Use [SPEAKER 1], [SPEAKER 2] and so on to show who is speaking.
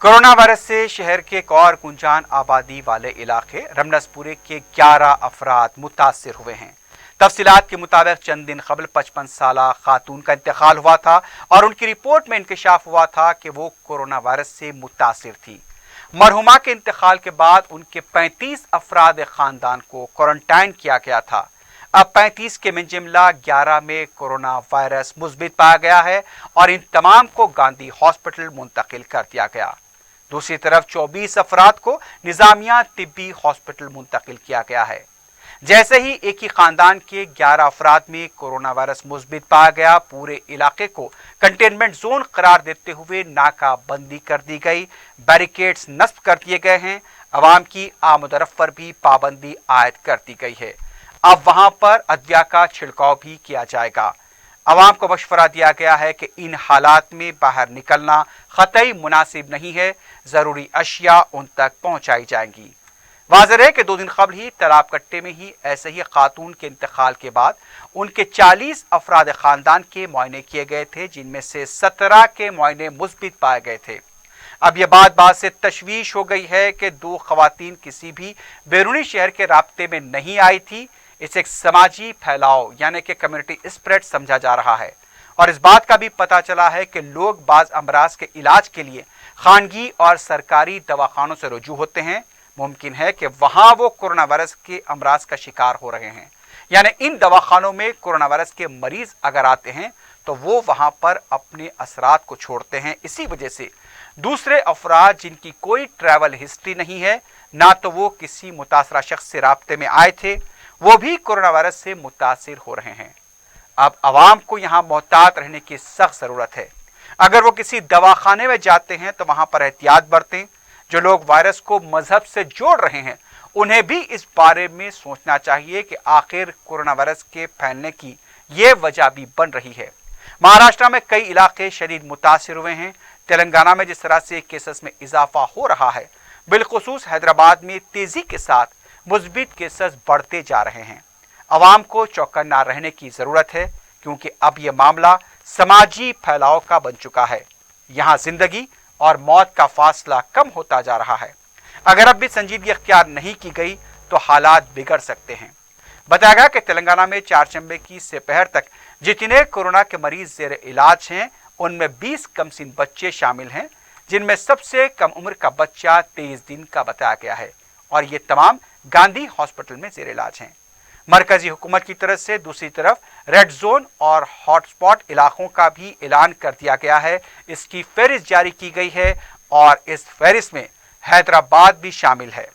[SPEAKER 1] Corona virus से शहर के एक और गुंजान आबादी वाले इलाके रमनसपुरे के 11 अफराद मुतासिर हुए हैं। तफसीलात के मुताबिक चंद दिन कबल 55 साला खातून का इंतकाल हुआ था और उनकी रिपोर्ट में इंकशाफ हुआ था कि वो कोरोना वायरस से मुतासिर थी। मरहुमा के इंतकाल के बाद उनके 35 अफराद खानदान को क्वारंटाइन किया गया था। अब 35 के में जुमला 11 में कोरोना वायरस मुस्बित पाया गया है और इन तमाम को गांधी हॉस्पिटल मुंतकिल कर दिया गया। दूसरी तरफ 24 अफराद को निजामिया तिब्बी हॉस्पिटल मुंतकिल किया गया है। जैसे ही एक ही खानदान के 11 अफराद में कोरोना वायरस मुस्बित पाया गया, पूरे इलाके को कंटेनमेंट जोन करार देते हुए नाकाबंदी कर दी गई, बैरिकेड्स नस्ब कर दिए गए हैं। अवाम की आमदरफ पर भी पाबंदी आयद कर दी गई है। अब वहां पर अदविया का छिड़काव भी किया जाएगा। अवाम को मशवरा दिया गया है कि इन हालात में बाहर निकलना कतई मुनासिब नहीं है, जरूरी अशिया उन तक पहुंचाई जाएंगी। वाज़ेह है कि 2 दिन कबल ही तालाब कट्टे में ही ऐसे ही खातून के इंतकाल के बाद उनके 40 अफराद खानदान के मुआयने किए गए थे, जिनमें से 17 के मुआयने मुस्बित पाए गए थे। अब यह बात से तशवीश हो गई है कि 2 खवातीन किसी भी बैरूनी शहर के राब्ते में नहीं आई थी। इसे एक समाजी फैलाव यानी कि कम्युनिटी स्प्रेड समझा जा रहा है और इस बात का भी पता चला है कि लोग बाज अमराज के इलाज के लिए खानगी और सरकारी दवाखानों से रुजू होते हैं। मुमकिन है कि वहां वो कोरोना वायरस के अमराज का शिकार हो रहे हैं, यानी इन दवाखानों में कोरोना वायरस के मरीज अगर आते हैं तो वो वहां पर अपने असरात को छोड़ते हैं। इसी वजह से दूसरे अफराद जिनकी कोई ट्रैवल हिस्ट्री नहीं है, ना तो वो किसी मुतासरा शख्स से राब्ते में आए थे, वो भी कोरोना वायरस से मुतासिर हो रहे हैं। अब अवाम को यहाँ मोहतात रहने की सख्त जरूरत है। अगर वो किसी दवाखाने में जाते हैं तो वहां पर एहतियात बरतें। जो लोग वायरस को मजहब से जोड़ रहे हैं उन्हें भी इस बारे में सोचना चाहिए कि आखिर कोरोना वायरस के फैलने की ये वजह भी बन रही है। महाराष्ट्र में कई इलाके शदीद मुतासिर हुए हैं। तेलंगाना में जिस तरह से केसेस में इजाफा हो रहा है, बिलखुसूस हैदराबाद में तेजी के साथ मुस्बित केसेस बढ़ते जा रहे हैं। अवाम को चौकन्ना रहने की जरूरत है, क्योंकि अब यह मामला समाजी फैलाव का बन चुका है। यहाँ जिंदगी और मौत का फासला कम होता जा रहा है। अगर अब भी संजीदगी अख्तियार नहीं की गई तो हालात बिगड़ सकते हैं। बताया गया कि तेलंगाना में चारचंबे की दोपहर तक जितने कोरोना के मरीज जेर इलाज हैं, उनमें 20 कमसिन बच्चे शामिल हैं, जिनमें सबसे कम उम्र का बच्चा 23 दिन का बताया गया है और ये तमाम गांधी हॉस्पिटल में जेर इलाज हैं। मरकजी हुकूमत की तरफ से दूसरी तरफ रेड जोन और हॉटस्पॉट इलाकों का भी ऐलान कर दिया गया है। इसकी फहरिस्त जारी की गई है और इस फहरिस्त में हैदराबाद भी शामिल है।